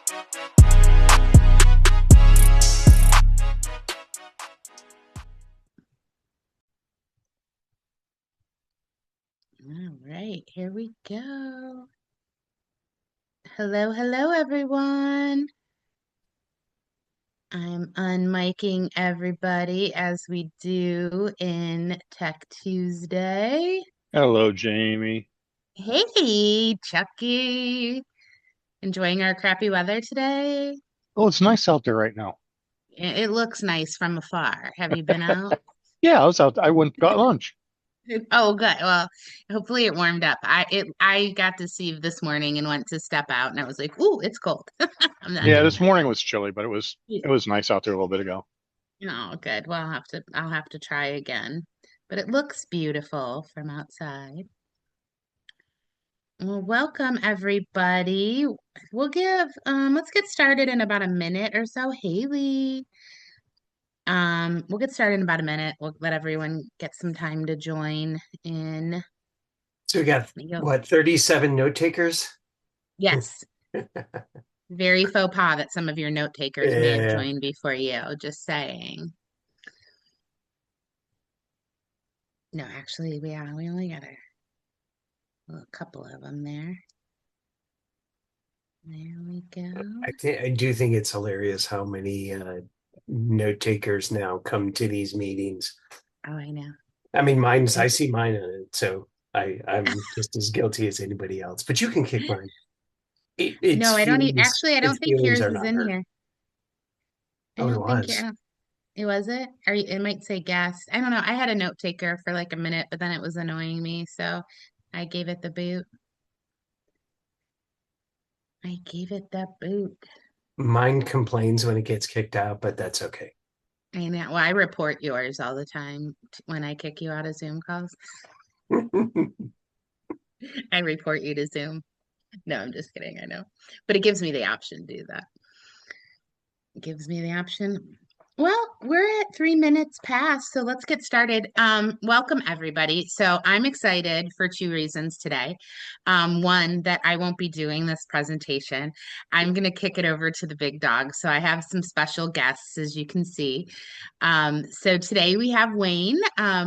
All right, here we go. Hello, hello, everyone. I'm unmiking everybody as we do in Tech Tuesday. Hello, Jamie. Hey, Chucky. Enjoying our crappy weather today? Oh, it's nice out there right now. It looks nice from afar. Have you been out? Yeah, I was out. I went and got lunch. Oh, good. Well, hopefully it warmed up. I got deceived this morning and went to step out and I was like, "Ooh, it's cold." I'm not Yeah, doing this that. morning was chilly, but it was nice out there a little bit ago. Oh, good. Well, I'll have to try again. But it looks beautiful from outside. Well, welcome everybody. Let's get started in about a minute or so. Haley. We'll get started in about a minute. We'll let everyone get some time to join in. So we got You'll- what, 37 note takers? Yes, very faux pas that some of your note takers may have Yeah. joined before you. Just saying. No, actually, we only got a couple of them there. There we go. I do think it's hilarious how many note takers now come to these meetings. Oh, I know. I mean, I see mine on it, so I'm just as guilty as anybody else. But you can kick mine. No, I don't actually, I don't Its think feelings yours are is not in hurt. here. I Oh, it don't think was. it was it? It might say guest. I don't know. I had a note taker for like a minute, but then it was annoying me, so I gave it the boot. I gave it the boot. Mine complains when it gets kicked out, but that's okay. I know. Well, I report yours all the time when I kick you out of Zoom calls. I report you to Zoom. No, I'm just kidding. I know. But it gives me the option to do that. It gives me the option. Well, we're at 3 minutes past, so let's get started. Welcome everybody. So I'm excited for two reasons today. One, that I won't be doing this presentation. I'm going to kick it over to the big dog. So I have some special guests, as you can see. So today we have Wayne.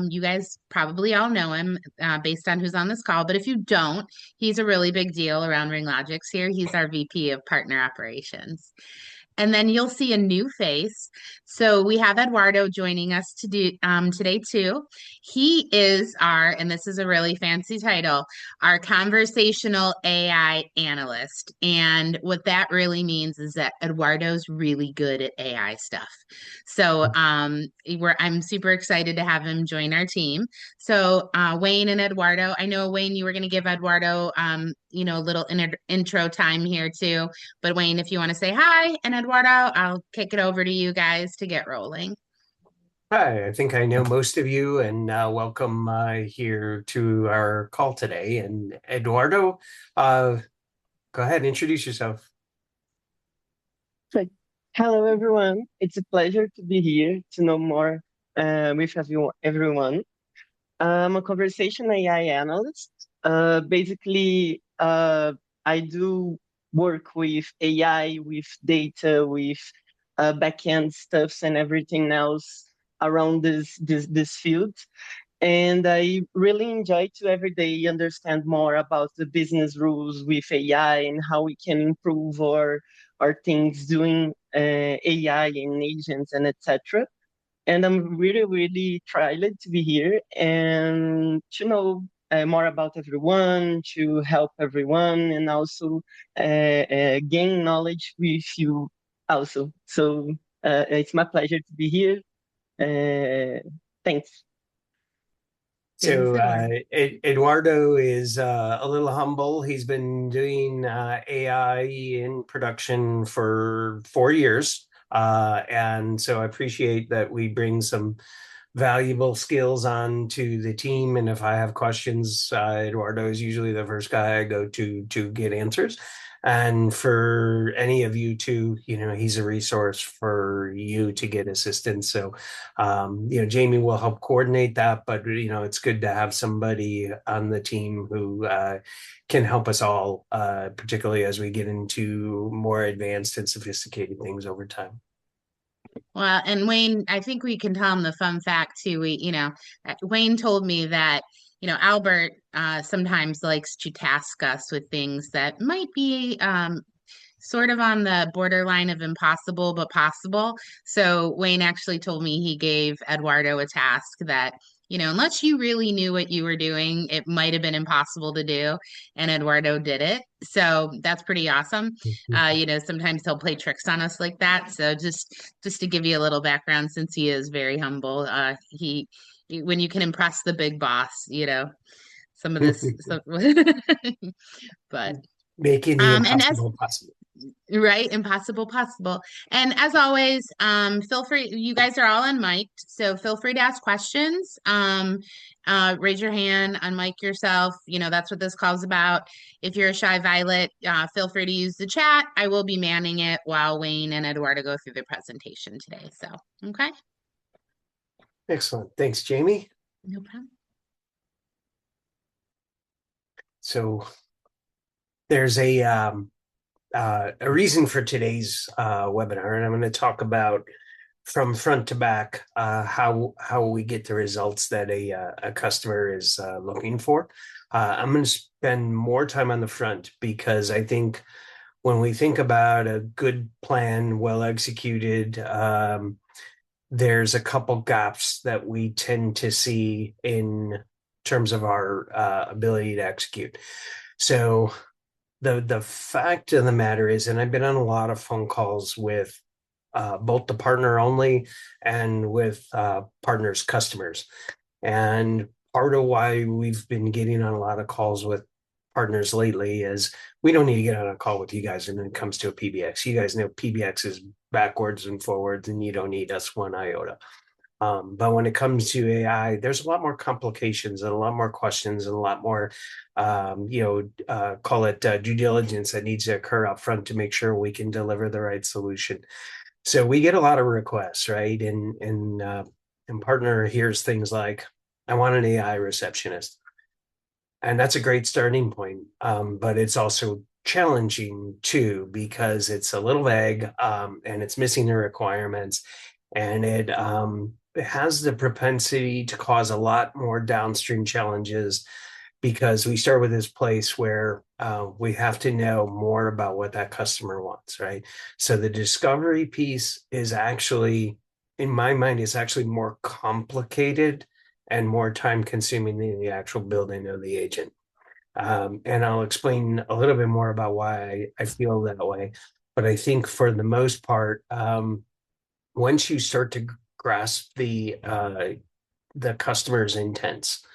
You guys probably all know him based on who's on this call, but if you don't, he's a really big deal around RingLogix here. He's our VP of Partner Operations. And then you'll see a new face. So we have Eduardo joining us to do today too. He is and this is a really fancy title, our conversational AI analyst. And what that really means is that Eduardo's really good at AI stuff. So I'm super excited to have him join our team. So Wayne and Eduardo, I know Wayne, you were going to give Eduardo, a little intro time here too. But Wayne, if you want to say hi, and Eduardo, I'll kick it over to you guys to get rolling. Hi, I think I know most of you, and welcome here to our call today. And Eduardo, go ahead, introduce yourself. Like, hello, everyone. It's a pleasure to be here to know more with everyone. I'm a conversation AI analyst. Basically, I do work with AI, with data, with backend stuffs and everything else around this field. And I really enjoy to every day understand more about the business rules with AI and how we can improve our things doing AI and agents and etc. And I'm really, really thrilled to be here and to know more about everyone, to help everyone, and also gain knowledge with you also. So it's my pleasure to be here. Thanks. So Thanks, Eduardo. Eduardo is a little humble. He's been doing AI in production for 4 years, and so I appreciate that we bring some valuable skills on to the team. And if I have questions, Eduardo is usually the first guy I go to get answers. And for any of you too, he's a resource for you to get assistance. So, Jamie will help coordinate that, but it's good to have somebody on the team who can help us all, particularly as we get into more advanced and sophisticated things over time. Well, and Wayne, I think we can tell him the fun fact too. Wayne told me that, Albert sometimes likes to task us with things that might be sort of on the borderline of impossible but possible. So Wayne actually told me he gave Eduardo a task that, unless you really knew what you were doing, it might have been impossible to do. And Eduardo did it. So that's pretty awesome. Sometimes he'll play tricks on us like that. So just to give you a little background, since he is very humble, when you can impress the big boss, some of this, but making the and impossible possible. Right, impossible possible. And as always, feel free, you guys are all unmiked, so feel free to ask questions. Raise your hand, unmic yourself. That's what this call's about. If you're a shy violet, feel free to use the chat. I will be manning it while Wayne and Eduardo go through the presentation today. So, okay. Excellent. Thanks, Jamie. No problem. So there's a reason for today's webinar, and I'm going to talk about from front to back how we get the results that a customer is looking for. I'm going to spend more time on the front because I think when we think about a good plan, well executed, there's a couple gaps that we tend to see in terms of our ability to execute. So the fact of the matter is, and I've been on a lot of phone calls with both the partner only and with partners' customers. And part of why we've been getting on a lot of calls with partners lately is we don't need to get on a call with you guys when it comes to a PBX. You guys know PBX is backwards and forwards, and you don't need us one iota. But when it comes to AI, there's a lot more complications and a lot more questions and a lot more, call it due diligence that needs to occur up front to make sure we can deliver the right solution. So we get a lot of requests, right? And partner hears things like, I want an AI receptionist. And that's a great starting point. But it's also challenging too, because it's a little vague and it's missing the requirements. And it has the propensity to cause a lot more downstream challenges because we start with this place where we have to know more about what that customer wants, right? So the discovery piece is actually, in my mind, is actually more complicated and more time consuming than the actual building of the agent. And I'll explain a little bit more about why I feel that way. But I think for the most part, once you start to grasp the customer's intents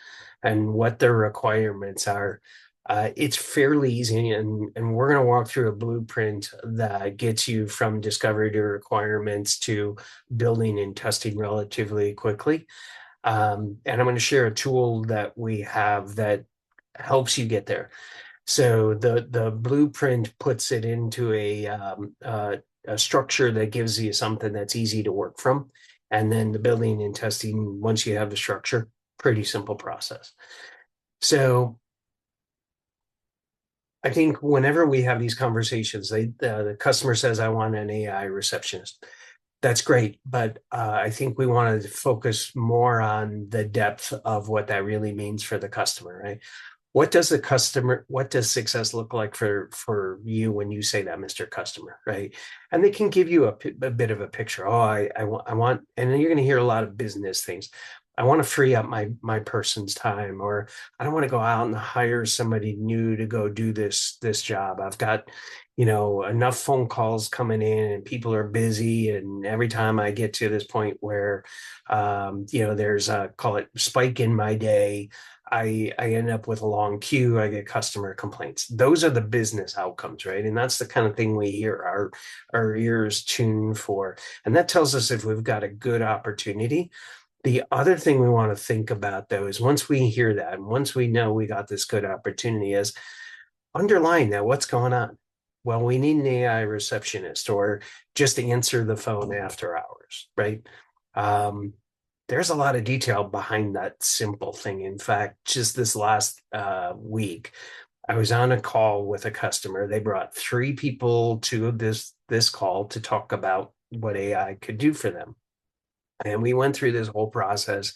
and what their requirements are, it's fairly easy. And we're going to walk through a blueprint that gets you from discovery to requirements to building and testing relatively quickly. And I'm going to share a tool that we have that helps you get there. So the blueprint puts it into a structure that gives you something that's easy to work from. And then the building and testing, once you have the structure, pretty simple process. So I think whenever we have these conversations, the customer says, I want an AI receptionist. That's great. But I think we want to focus more on the depth of what that really means for the customer, right? What does success look like for you when you say that, Mr. Customer, right? And they can give you a bit of a picture. Oh, I want, and then you're going to hear a lot of business things. I want to free up my person's time, or I don't want to go out and hire somebody new to go do this job. I've got, enough phone calls coming in and people are busy. And every time I get to this point where, there's a, call it spike in my day, I end up with a long queue. I get customer complaints. Those are the business outcomes, right? And that's the kind of thing we hear our ears tune for. And that tells us if we've got a good opportunity. The other thing we want to think about, though, is once we hear that, and once we know we got this good opportunity, is underlying that, what's going on? Well, we need an AI receptionist or just answer the phone after hours, right? There's a lot of detail behind that simple thing. In fact, just this last week, I was on a call with a customer. They brought 3 people to this call to talk about what AI could do for them. And we went through this whole process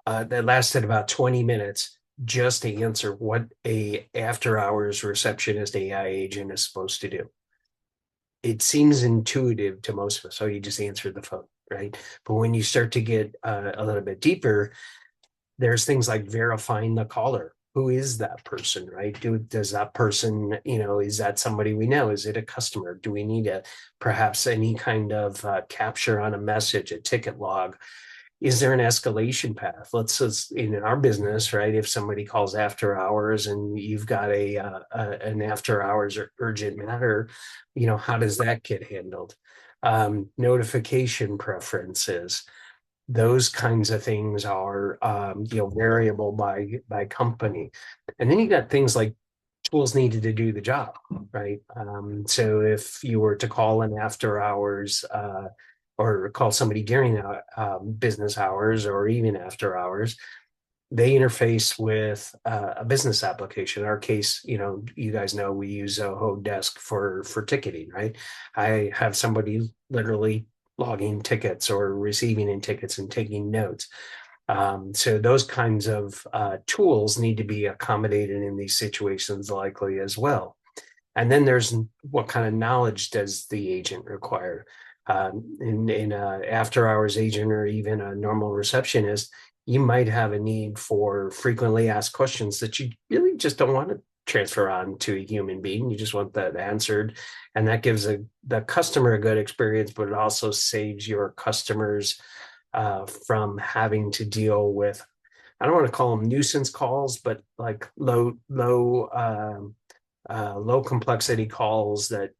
that lasted about 20 minutes just to answer what a after hours receptionist AI agent is supposed to do. It seems intuitive to most of us. So you just answer the phone, right? But when you start to get a little bit deeper, there's things like verifying the caller. Who is that person, right? Does that person, is that somebody we know? Is it a customer? Do we need perhaps any kind of capture on a message, a ticket log? Is there an escalation path? Let's just, in our business, right? If somebody calls after hours and you've got an after hours urgent matter, how does that get handled? Notification preferences, those kinds of things are variable by company. And then you got things like tools needed to do the job, right? So if you were to call in after hours or call somebody during business hours or even after hours, they interface with a business application. In our case, you guys know we use Zoho Desk for ticketing, right? I have somebody literally logging tickets or receiving in tickets and taking notes. So those kinds of tools need to be accommodated in these situations likely as well. And then there's what kind of knowledge does the agent require? In a after hours agent or even a normal receptionist, you might have a need for frequently asked questions that you really just don't want to transfer on to a human being. You just want that answered. And that gives the customer a good experience, but it also saves your customers from having to deal with, I don't want to call them nuisance calls, but like low complexity calls that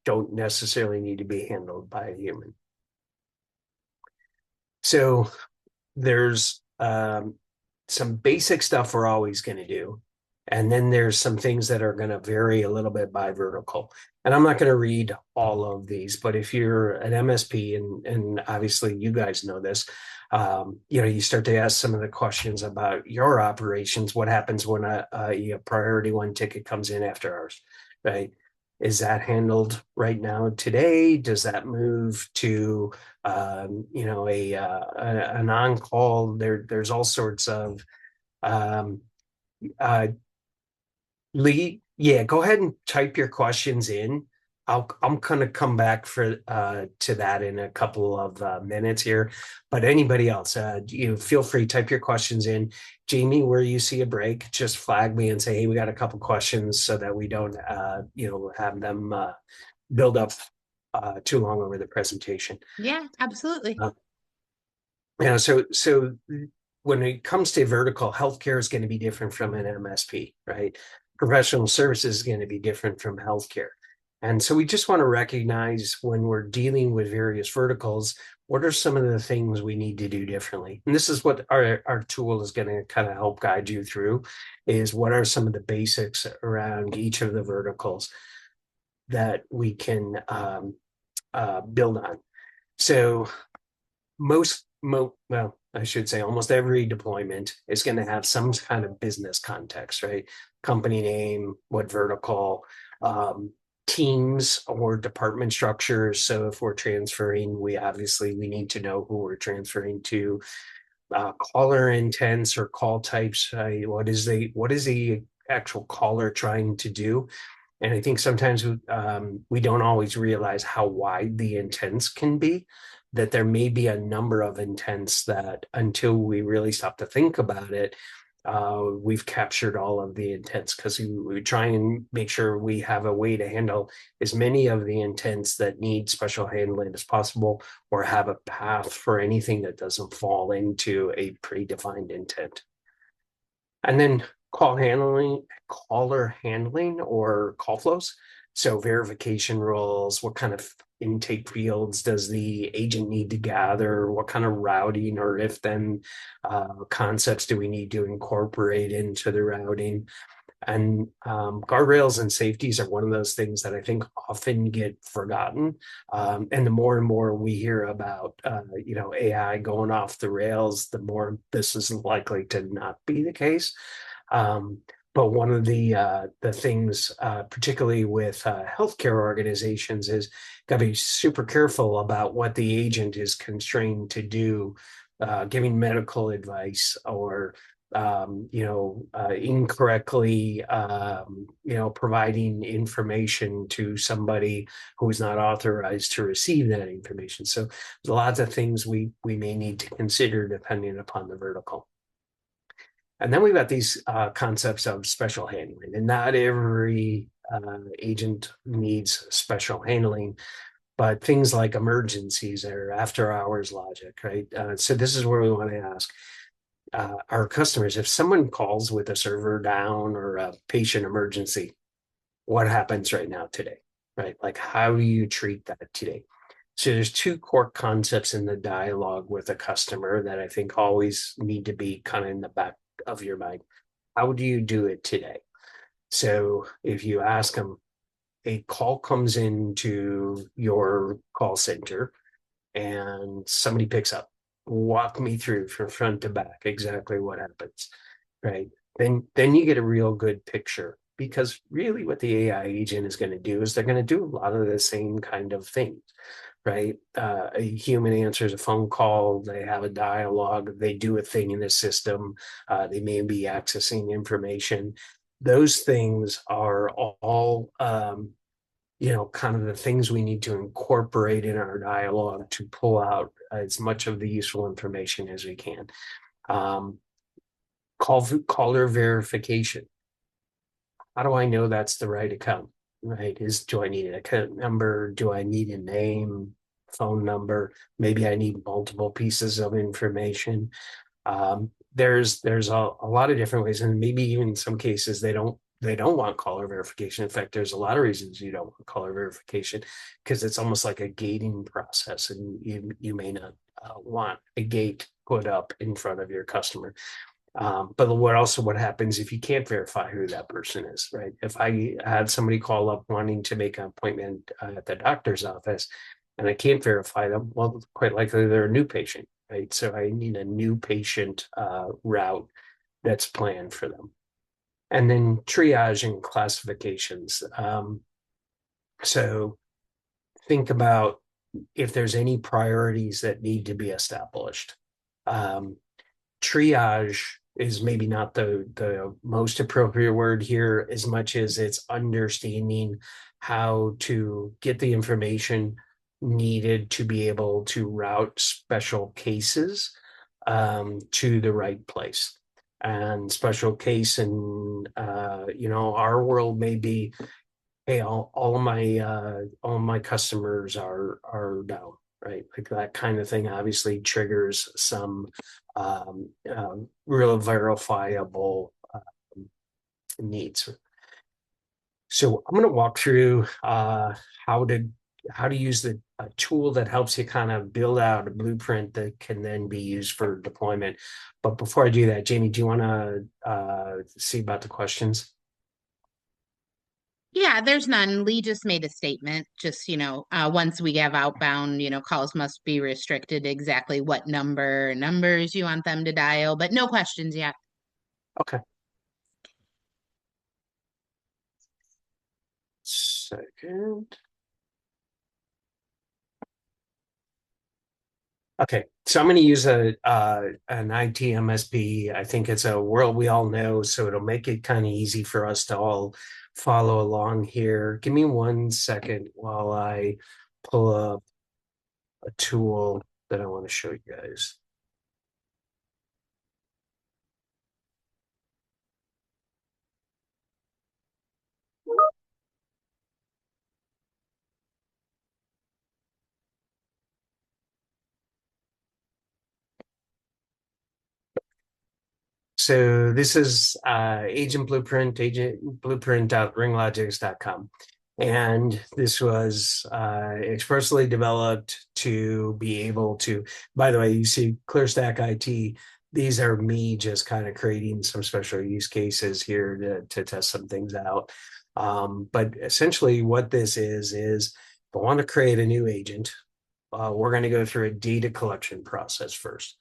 don't necessarily need to be handled by a human. So there's some basic stuff we're always going to do. And then there's some things that are going to vary a little bit by vertical. And I'm not going to read all of these, but if you're an MSP, and obviously you guys know this, you start to ask some of the questions about your operations. What happens when a priority one ticket comes in after hours, right? Is that handled right now today? Does that move to an on-call? There's all sorts of Lee, yeah, go ahead and type your questions in. I'm gonna come back to that in a couple of minutes here. But anybody else, you feel free, type your questions in. Jamie, where you see a break, just flag me and say, hey, we got a couple questions so that we don't have them build up too long over the presentation. Yeah, absolutely. So when it comes to vertical, healthcare is going to be different from an MSP, right? Professional services is going to be different from healthcare. And so we just want to recognize when we're dealing with various verticals, what are some of the things we need to do differently? And this is what our tool is going to kind of help guide you through, is what are some of the basics around each of the verticals that we can build on. So well, I should say almost every deployment is going to have some kind of business context, right? Company name, what vertical, teams or department structures. So if we're transferring, we need to know who we're transferring to. Caller intents or call types. What is the actual caller trying to do? And I think sometimes we don't always realize how wide the intents can be, that there may be a number of intents that until we really stop to think about it, we've captured all of the intents, because we try and make sure we have a way to handle as many of the intents that need special handling as possible, or have a path for anything that doesn't fall into a predefined intent. And then caller handling or call flows. So verification roles, what kind of intake fields does the agent need to gather? What kind of routing or if then concepts do we need to incorporate into the routing? And guardrails and safeties are one of those things that I think often get forgotten. And the more we hear about, AI going off the rails, the more this is likely to not be the case. But one of the things, particularly with healthcare organizations, is got to be super careful about what the agent is constrained to do, giving medical advice or incorrectly, providing information to somebody who is not authorized to receive that information. So there's lots of things we may need to consider depending upon the vertical. And then we've got these concepts of special handling, and not every agent needs special handling, but things like emergencies or after hours logic, right? So this is where we want to ask our customers, if someone calls with a server down or a patient emergency, what happens right now today, right? Like, how do you treat that today? So there's two core concepts in the dialogue with a customer that I think always need to be kind of in the back of your mind. How do you do it today? So if you ask them, a call comes into your call center and somebody picks up, walk me through from front to back exactly what happens, right? Then you get a real good picture, because really what the AI agent is going to do is they're going to do a lot of the same kind of things, right? A human answers a phone call, they have a dialogue, they do a thing in the system, they may be accessing information. Those things are all kind of the things we need to incorporate in our dialogue to pull out as much of the useful information as we can. Caller verification. How do I know that's the right account? Right? Do I need an account number? Do I need a name, phone number? Maybe I need multiple pieces of information. There's a lot of different ways, and maybe even in some cases they don't want caller verification. In fact, there's a lot of reasons you don't want caller verification, because it's almost like a gating process, and you may not want a gate put up in front of your customer. But what happens if you can't verify who that person is, right? If I had somebody call up wanting to make an appointment at the doctor's office and I can't verify them, well, quite likely they're a new patient, right? So I need a new patient route that's planned for them. And then triage and classifications. So think about if there's any priorities that need to be established. Triage is maybe not the most appropriate word here, as much as it's understanding how to get the information needed to be able to route special cases to the right place. And special case in our world may be, hey, all of my customers are down, right? Like that kind of thing obviously triggers some real verifiable needs. So I'm going to walk through how to use the tool that helps you kind of build out a blueprint that can then be used for deployment. But before I do that, Jamie, do you want to see about the questions? Yeah, there's none. Lee just made a statement. Just, once we have outbound, calls must be restricted to exactly what numbers you want them to dial, but no questions yet. Okay. Second. Okay, so I'm going to use an IT MSP. I think it's a world we all know, so it'll make it kind of easy for us to all follow along here. Give me 1 second while I pull up a tool that I want to show you guys. So this is agent blueprint.ringlogix.com. And this was expressly developed to be able to, by the way, you see ClearStack IT, these are me just kind of creating some special use cases here to test some things out. But essentially what this is if I want to create a new agent, we're going to go through a data collection process first.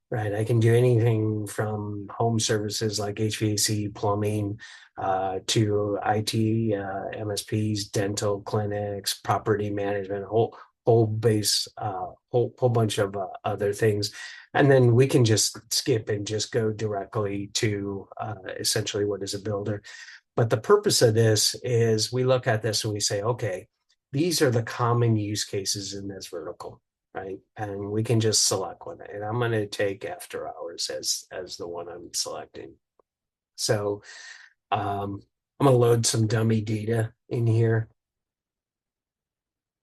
Right. I can do anything from home services like HVAC, plumbing, to IT, MSPs, dental clinics, property management, whole base, whole bunch of other things. And then we can just skip and just go directly to essentially what is a builder. But the purpose of this is we look at this and we say, okay, these are the common use cases in this vertical. Right. And we can just select one. And I'm going to take after hours as the one I'm selecting. So I'm going to load some dummy data in here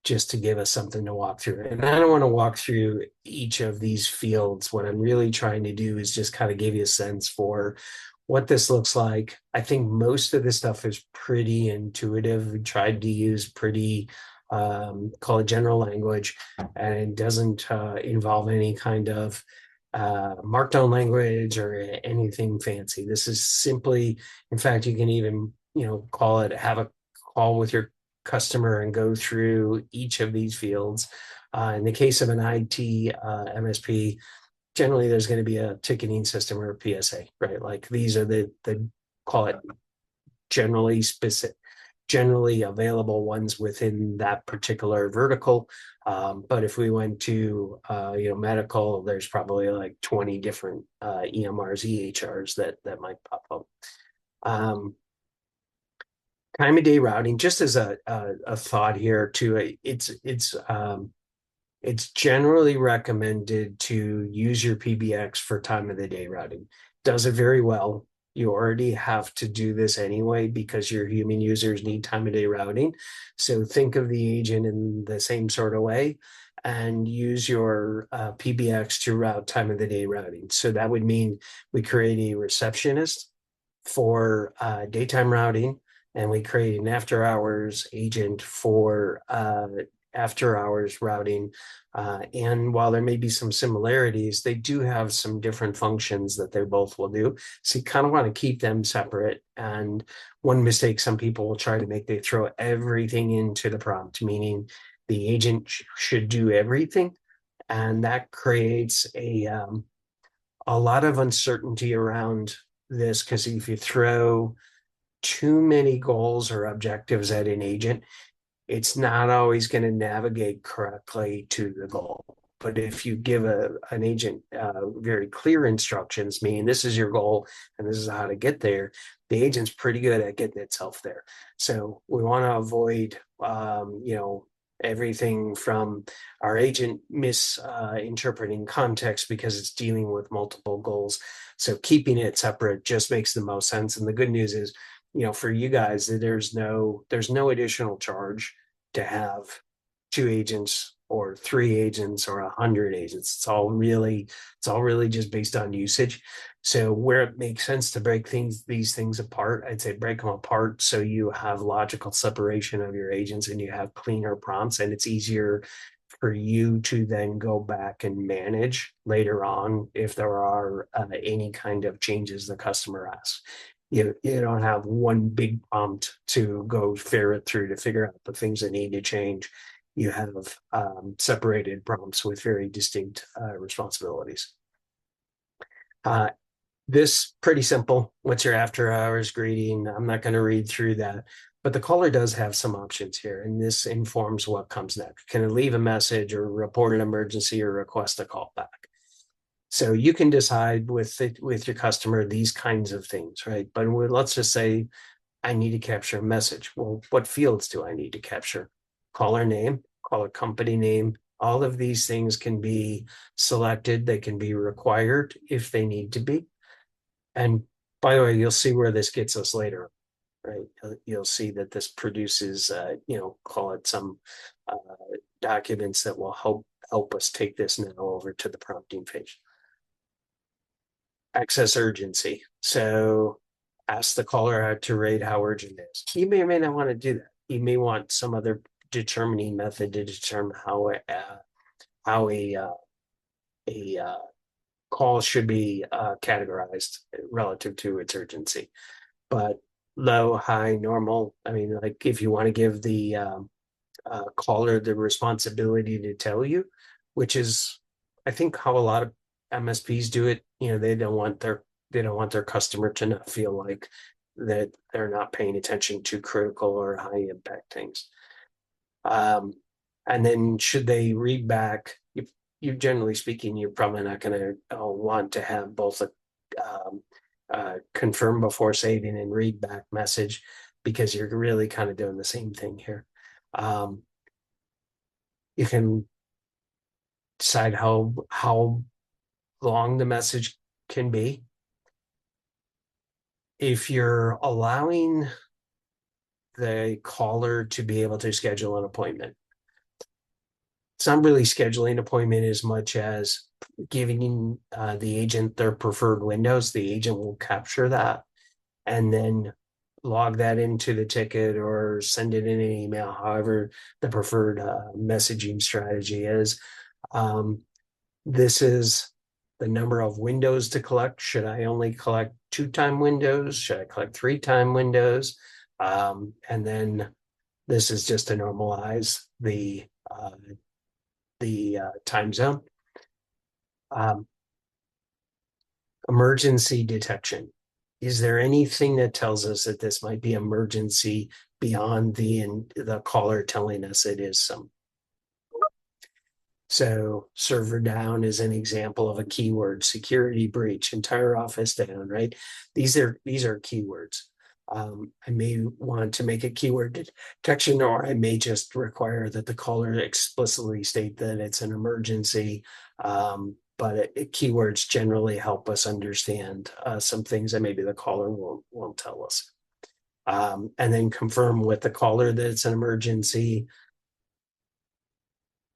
just to give us something to walk through. And I don't want to walk through each of these fields. What I'm really trying to do is just kind of give you a sense for what this looks like. I think most of this stuff is pretty intuitive. We tried to use pretty call it general language, and it doesn't involve any kind of markdown language or anything fancy. This is simply, in fact, you can even, call it, have a call with your customer and go through each of these fields. In the case of an IT MSP, generally there's going to be a ticketing system or a PSA, right? Like these are the call it generally available ones within that particular vertical. But if we went to medical, there's probably like 20 different EMRs, EHRs that might pop up. Time of day routing, just as a thought here too, it's generally recommended to use your PBX for time of the day routing. Does it very well. You already have to do this anyway because your human users need time of day routing. So think of the agent in the same sort of way and use your PBX to route time of the day routing. So that would mean we create a receptionist for daytime routing, and we create an after hours agent for after hours routing. And while there may be some similarities, they do have some different functions that they both will do. So you kind of want to keep them separate. And one mistake some people will try to make, they throw everything into the prompt, meaning the agent should do everything. And that creates a lot of uncertainty around this, because if you throw too many goals or objectives at an agent, it's not always going to navigate correctly to the goal. But if you give an agent very clear instructions, meaning this is your goal and this is how to get there, the agent's pretty good at getting itself there. So we want to avoid, everything from our agent misinterpreting context because it's dealing with multiple goals. So keeping it separate just makes the most sense. And the good news is, for you guys, there's no additional charge to have 2 agents or 3 agents or 100 agents. It's all really just based on usage. So where it makes sense to break these things apart, I'd say break them apart so you have logical separation of your agents and you have cleaner prompts, and it's easier for you to then go back and manage later on if there are any kind of changes the customer asks. You don't have one big prompt to go ferret through to figure out the things that need to change. You have separated prompts with very distinct responsibilities. This pretty simple. What's your after hours greeting? I'm not going to read through that, but the caller does have some options here, and this informs what comes next. Can it leave a message or report an emergency or request a call back? So you can decide with your customer these kinds of things, right? But let's just say I need to capture a message. Well, what fields do I need to capture? Caller name, caller company name. All of these things can be selected. They can be required if they need to be. And by the way, you'll see where this gets us later, right? You'll see that this produces, call it some documents that will help us take this now over to the prompting page. Access urgency. So ask the caller how to rate how urgent it is. You may or may not want to do that. you may want some other determining method to determine how a call should be categorized relative to its urgency. But low, high, normal. I mean, like if you want to give the caller the responsibility to tell you, which is, I think, how a lot of MSPs do it. You know, they don't want their customer to not feel like that they're not paying attention to critical or high impact things. And then should they read back? You generally speaking, you're probably not going to want to have both a confirm before saving and read back message, because you're really kind of doing the same thing here. You can decide how long the message can be. If you're allowing the caller to be able to schedule an appointment, it's not really scheduling an appointment as much as giving the agent their preferred windows. The agent will capture that and then log that into the ticket or send it in an email, however the preferred messaging strategy is. This is the number of windows to collect. Should I only collect 2-time windows? Should I collect 3-time windows? And then this is just to normalize the time zone. Emergency detection. Is there anything that tells us that this might be emergency beyond the caller telling us it is some? So server down is an example of a keyword. Security breach, entire office down, right? These are keywords. I may want to make a keyword detection, or I may just require that the caller explicitly state that it's an emergency. But keywords generally help us understand some things that maybe the caller won't tell us. And then confirm with the caller that it's an emergency.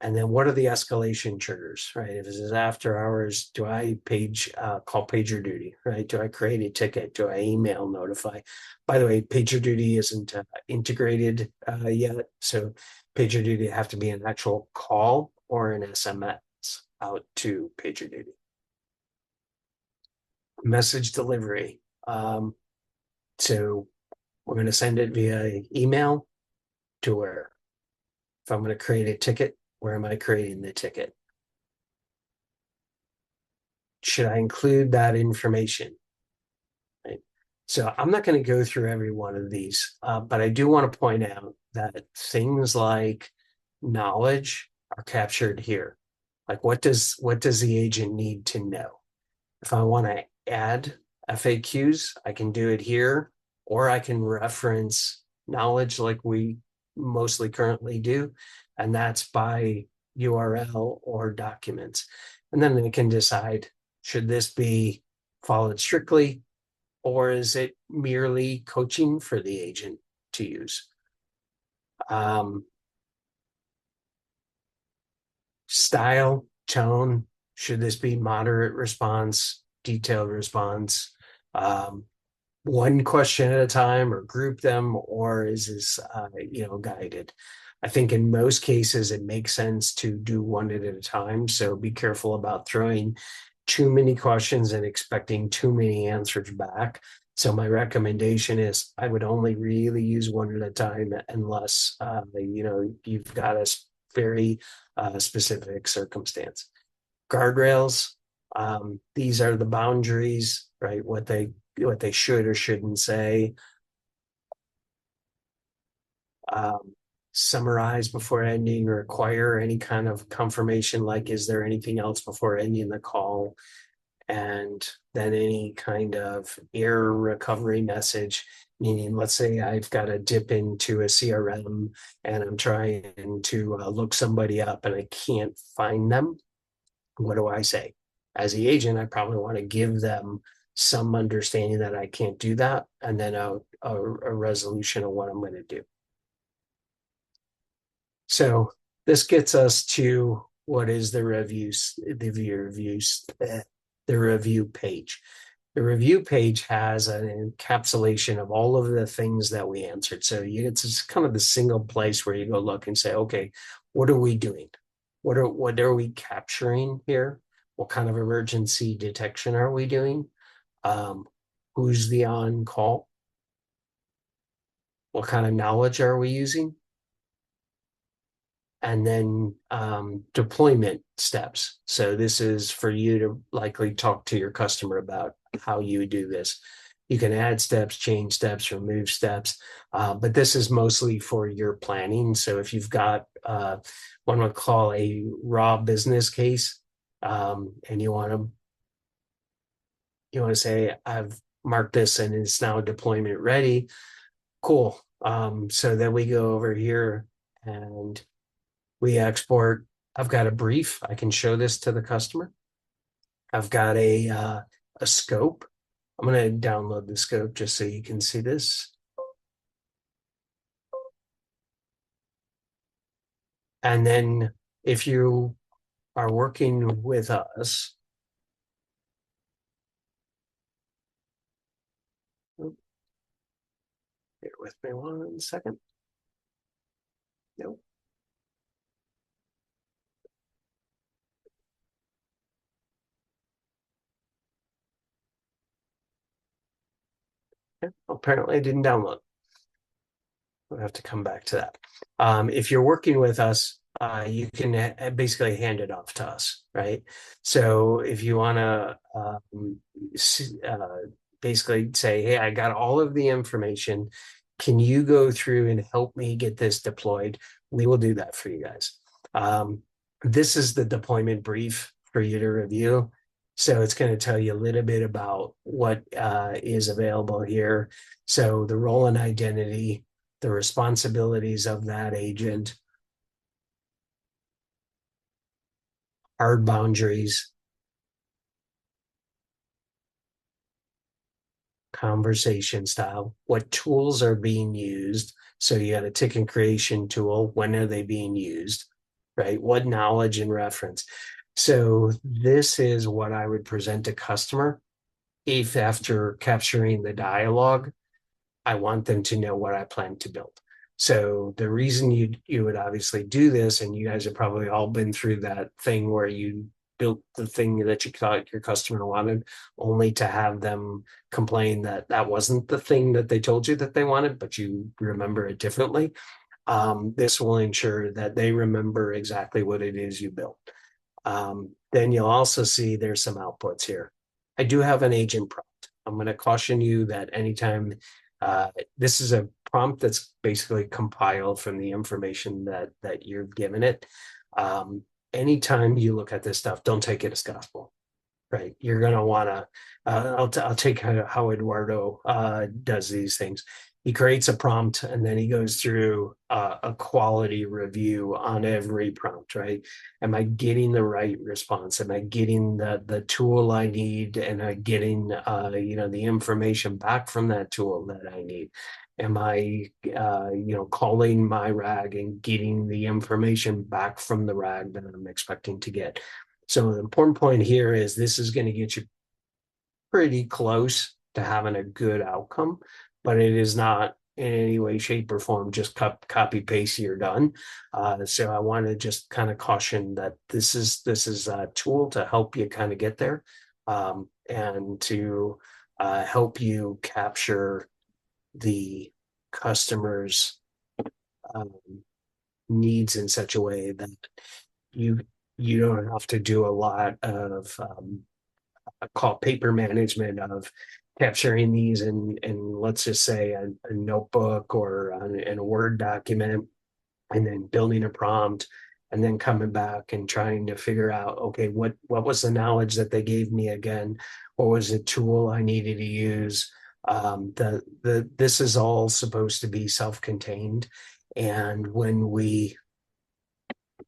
And then what are the escalation triggers, right? If this is after hours, do I call PagerDuty, right? Do I create a ticket? Do I email notify? By the way, PagerDuty isn't integrated yet. So PagerDuty have to be an actual call or an SMS out to PagerDuty. Message delivery. So we're going to send it via email to where? If I'm going to create a ticket, where am I creating the ticket? Should I include that information? Right. So I'm not going to go through every one of these, but I do want to point out that things like knowledge are captured here. Like what does the agent need to know? If I want to add FAQs, I can do it here, or I can reference knowledge like we mostly currently do, and that's by URL or documents. And then they can decide, should this be followed strictly, or is it merely coaching for the agent to use? Style, tone, should this be moderate response, detailed response, one question at a time, or group them, or is this guided? I think in most cases it makes sense to do one at a time. So be careful about throwing too many questions and expecting too many answers back. So my recommendation is I would only really use one at a time unless you've got a very specific circumstance. Guardrails. These are the boundaries, right? What they should or shouldn't say. Summarize before ending, require any kind of confirmation, like is there anything else before ending the call, and then any kind of error recovery message, meaning let's say I've got to dip into a CRM and I'm trying to look somebody up and I can't find them. What do I say? As the agent, I probably want to give them some understanding that I can't do that, and then a resolution of what I'm going to do. So this gets us to what is the review page. The review page has an encapsulation of all of the things that we answered. So it's just kind of the single place where you go look and say, okay, what are we doing? What are we capturing here? What kind of emergency detection are we doing? Who's the on call? What kind of knowledge are we using? And then deployment steps. So this is for you to likely talk to your customer about how you do this. You can add steps, change steps, remove steps, but this is mostly for your planning. So if you've got one would call a raw business case, and you want to say, I've marked this and it's now deployment ready. Cool. So then we go over here and we export. I've got a brief. I can show this to the customer. I've got a scope. I'm going to download the scope just so you can see this. And then if you are working with us, bear with me 1 second. Nope. Apparently I didn't download. We'll have to come back to that. If you're working with us, you can basically hand it off to us, right? So if you want to basically say, hey, I got all of the information. Can you go through and help me get this deployed? We will do that for you guys. This is the deployment brief for you to review. So it's going to tell you a little bit about what is available here. So the role and identity, the responsibilities of that agent, hard boundaries, conversation style, what tools are being used. So you got a ticket creation tool. When are they being used, right? What knowledge and reference. So this is what I would present to customer if after capturing the dialogue, I want them to know what I plan to build. So the reason you would obviously do this, and you guys have probably all been through that thing where you built the thing that you thought your customer wanted, only to have them complain that that wasn't the thing that they told you that they wanted, but you remember it differently. This will ensure that they remember exactly what it is you built. Then you'll also see there's some outputs here. I do have an agent prompt. I'm going to caution you that anytime this is a prompt that's basically compiled from the information that you're given it. Anytime you look at this stuff, don't take it as gospel, right? You're going to want to, I'll take how Eduardo does these things. He creates a prompt and then he goes through a quality review on every prompt, right? Am I getting the right response? Am I getting the tool I need? And I getting the information back from that tool that I need? Am I calling my RAG and getting the information back from the RAG that I'm expecting to get? So the important point here is this is going to get you pretty close to having a good outcome, but it is not in any way, shape, or form just copy paste, you're done. So I want to just kind of caution that this is a tool to help you kind of get there, and to help you capture the customer's needs in such a way that you don't have to do a lot of call paper management of capturing these in let's just say a notebook or in a Word document, and then building a prompt, and then coming back and trying to figure out, okay, what was the knowledge that they gave me again? What was the tool I needed to use? This is all supposed to be self-contained, and when you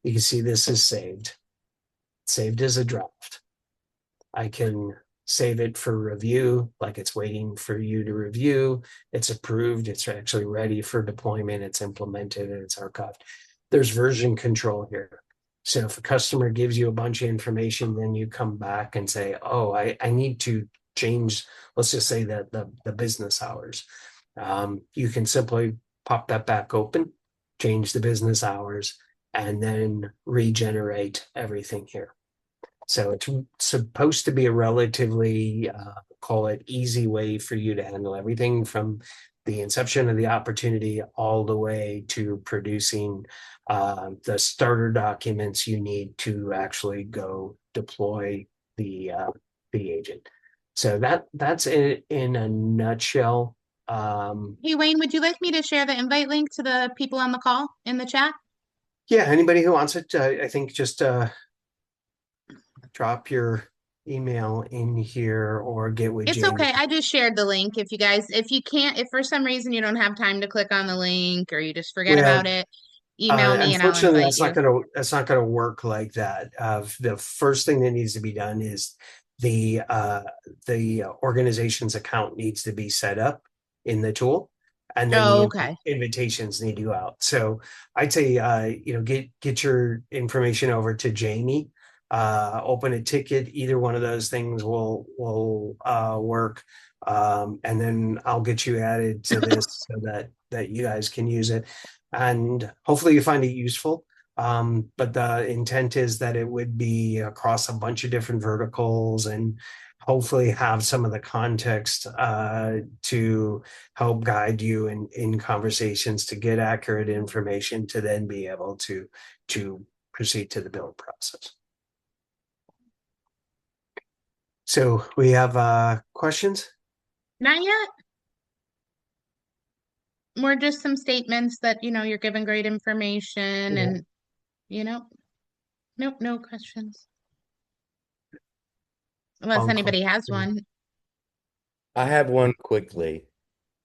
can see this is saved as a draft. I can save it for review, like it's waiting for you to review. It's approved. It's actually ready for deployment. It's implemented and it's archived. There's version control here. So if a customer gives you a bunch of information, then you come back and say, oh, I need to change, let's just say that the business hours. You can simply pop that back open, change the business hours, and then regenerate everything here. So it's supposed to be a relatively, call it easy way for you to handle everything from the inception of the opportunity all the way to producing the starter documents you need to actually go deploy the agent. So that's it in a nutshell. Hey, Wayne, would you like me to share the invite link to the people on the call in the chat? Yeah, anybody who wants it, I think just drop your email in here or get with It's Jamie. okay. I just shared the link. If you guys, if you can't, if for some reason you don't have time to click on the link or you just forget Well, about it, email me and I'll unfortunately, invite you. that's not gonna work like that. The first thing that needs to be done is the organization's account needs to be set up in the tool, and then Oh, the okay. invitations need to go out. So I'd say get your information over to Jamie. Open a ticket. Either one of those things will work. And then I'll get you added to this so that you guys can use it, and hopefully you find it useful. But the intent is that it would be across a bunch of different verticals and hopefully have some of the context to help guide you in conversations to get accurate information to then be able to proceed to the build process. So we have questions? Not yet. More just some statements that, you're giving great information Yeah. and, nope, no questions. Unless anybody has one. I have one quickly,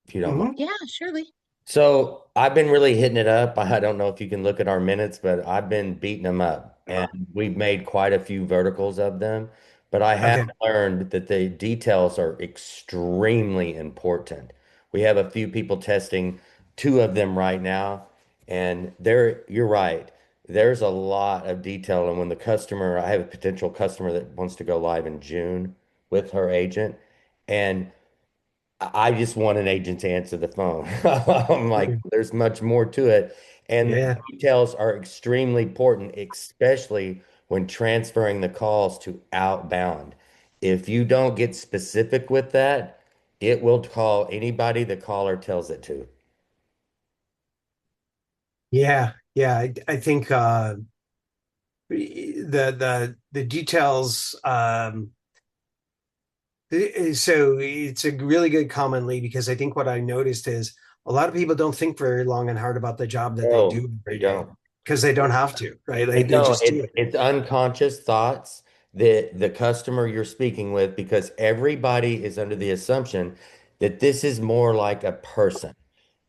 if you don't mind. Mhm. Yeah, surely. So I've been really hitting it up. I don't know if you can look at our minutes, but I've been beating them up, and we've made quite a few verticals of them. But I have Okay. learned that the details are extremely important. We have a few people testing two of them right now, and you're right. There's a lot of detail. And when I have a potential customer that wants to go live in June with her agent, and I just want an agent to answer the phone. I'm like, there's much more to it. And the Yeah. details are extremely important, especially when transferring the calls to outbound. If you don't get specific with that, it will call anybody the caller tells it to. Yeah. Yeah. I think the details so it's a really good comment, Lee, because I think what I noticed is a lot of people don't think very long and hard about the job that they Oh, do they every day don't. because they don't have to, right? They They don't. just do it. It's unconscious thoughts that the customer you're speaking with, because everybody is under the assumption that this is more like a person.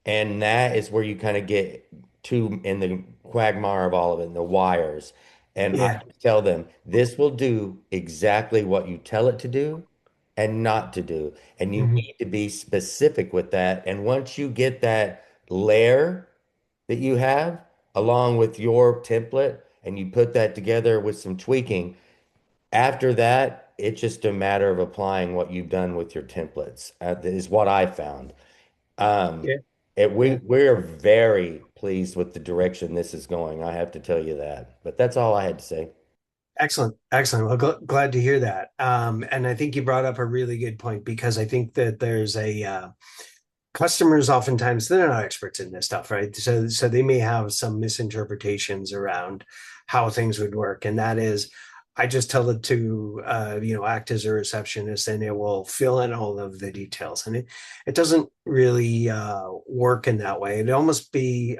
And that is where you kind of get to in the quagmire of all of it, the wires. And I Yeah. tell them this will do exactly what you tell it to do and not to do. And you Mhm. need to be specific with that. And once you get that layer that you have along with your template and you put that together with some tweaking, after that, it's just a matter of applying what you've done with your templates, is what I found. Um, Yeah. Yeah. we're very pleased with the direction this is going. I have to tell you that. But that's all I had to say. Excellent. Excellent. Well, glad to hear that. And I think you brought up a really good point because I think that there's customers oftentimes they're not experts in this stuff, right? So they may have some misinterpretations around how things would work, and that is, I just tell it to act as a receptionist, and it will fill in all of the details, and it doesn't really work in that way. It'd almost be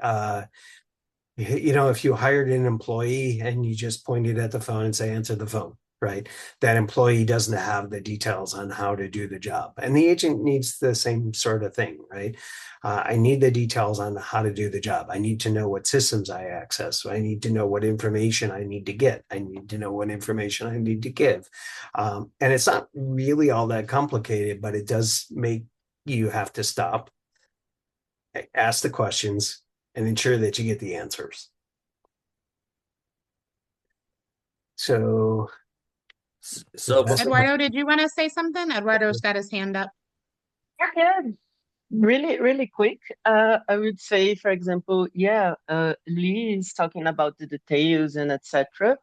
if you hired an employee and you just pointed at the phone and say, answer the phone, right? That employee doesn't have the details on how to do the job. And the agent needs the same sort of thing, right? I need the details on how to do the job. I need to know what systems I access. I need to know what information I need to get. I need to know what information I need to give. And it's not really all that complicated, but it does make you have to stop, ask the questions, and ensure that you get the answers. So So Eduardo, did you want to say something? Eduardo's got his hand up. Yeah, really, really quick. I would say, for example, Lee is talking about the details and etc.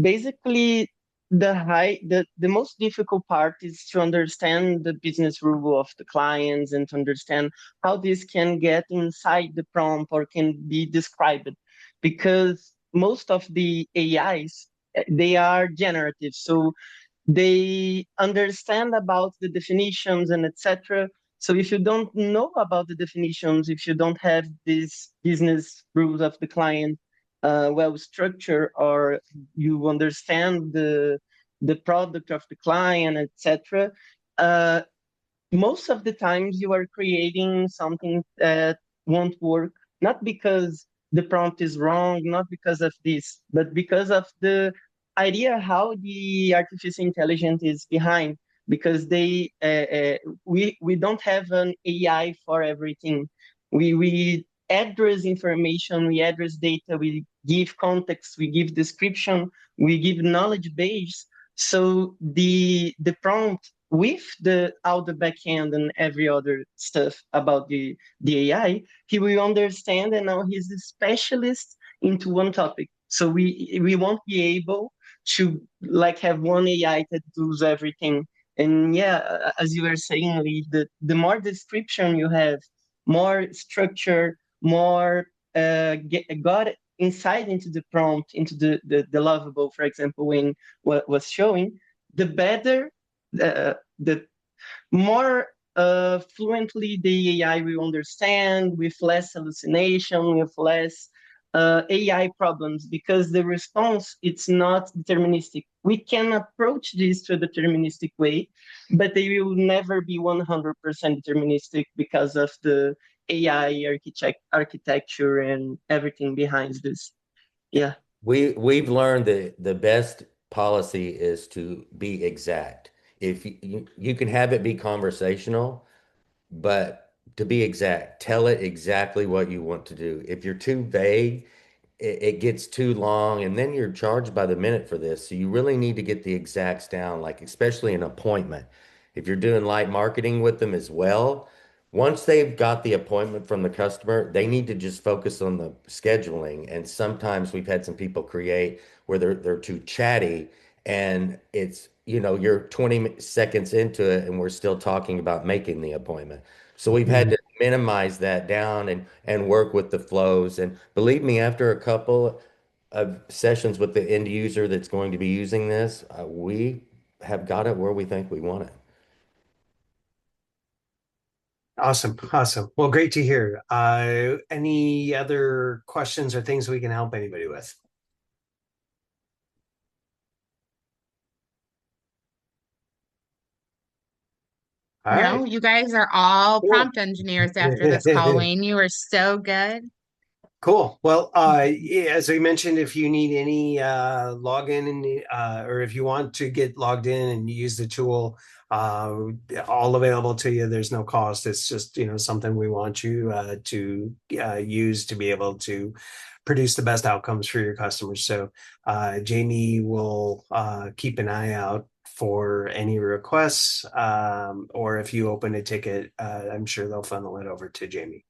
Basically, the most difficult part is to understand the business rule of the clients and to understand how this can get inside the prompt or can be described, because most of the AIs they are generative, so they understand about the definitions and etc. So if you don't know about the definitions, if you don't have these business rules of the client well structured, or you understand the product of the client, etc., uh, most of the times you are creating something that won't work, not because the prompt is wrong, not because of this, but because of the idea how the artificial intelligence is behind. Because we don't have an AI for everything. We address information, we address data, we give context, we give description, we give knowledge base. So the prompt with the all the backend and every other stuff about the AI, he will understand, and now he's a specialist into one topic. So we won't be able to like have one AI that does everything. And yeah, as you were saying, Lee, the more description you have, more structure, more got inside into the prompt, into the lovable, for example, when what was showing, the better the more fluently the AI will understand, with less hallucination, with less AI problems, because the response it's not deterministic. We can approach this to a deterministic way, but they will never be 100% deterministic because of the AI architecture and everything behind this. Yeah. we've learned that the best policy is to be exact. If you can have it be conversational, but to be exact, tell it exactly what you want to do. If you're too vague, it gets too long, and then you're charged by the minute for this. So you really need to get the exacts down, like especially an appointment. If you're doing light marketing with them as well, once they've got the appointment from the customer, they need to just focus on the scheduling. And sometimes we've had some people create where they're too chatty, and it's, you're 20 seconds into it and we're still talking about making the appointment. So we've had to minimize that down and work with the flows. And believe me, after a couple of sessions with the end user that's going to be using this, we have got it where we think we want it. Awesome. Awesome. Well, great to hear. Any other questions or things we can help anybody with? All No, right. you guys are all Cool. prompt engineers after this call, Wayne. You are so good. Cool. Well, yeah, as I mentioned, if you need any login and or if you want to get logged in and use the tool, all available to you. There's no cost. It's just, something we want you to use to be able to produce the best outcomes for your customers. So Jamie will keep an eye out for any requests, or if you open a ticket, I'm sure they'll funnel it over to Jamie.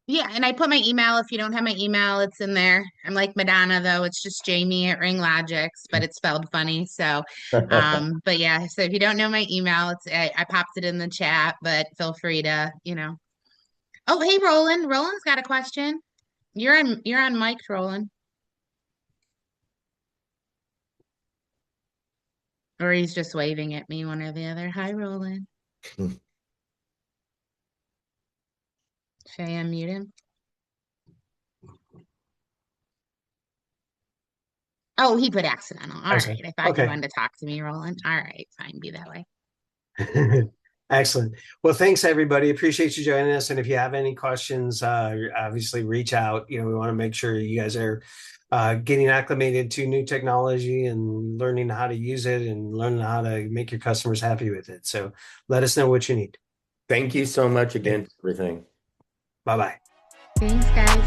Yeah, and I put my email. If you don't have my email, it's in there. I'm like Madonna though. It's just Jamie at RingLogix, but it's spelled funny. So, but yeah, so if you don't know my email, I popped it in the chat, but feel free to. Oh, hey, Roland. Roland's got a question. You're on mic, Roland. Or he's just waving at me, one or the other. Hi, Roland. Should I unmute him? Oh, he put accidental. All right. I thought you Okay. wanted to talk to me, Roland. All right, fine, be that way. Excellent. Well, thanks everybody. Appreciate you joining us. And if you have any questions, obviously reach out. We want to make sure you guys are getting acclimated to new technology and learning how to use it and learning how to make your customers happy with it. So let us know what you need. Thank you so much again for everything. Bye-bye. Thanks, guys.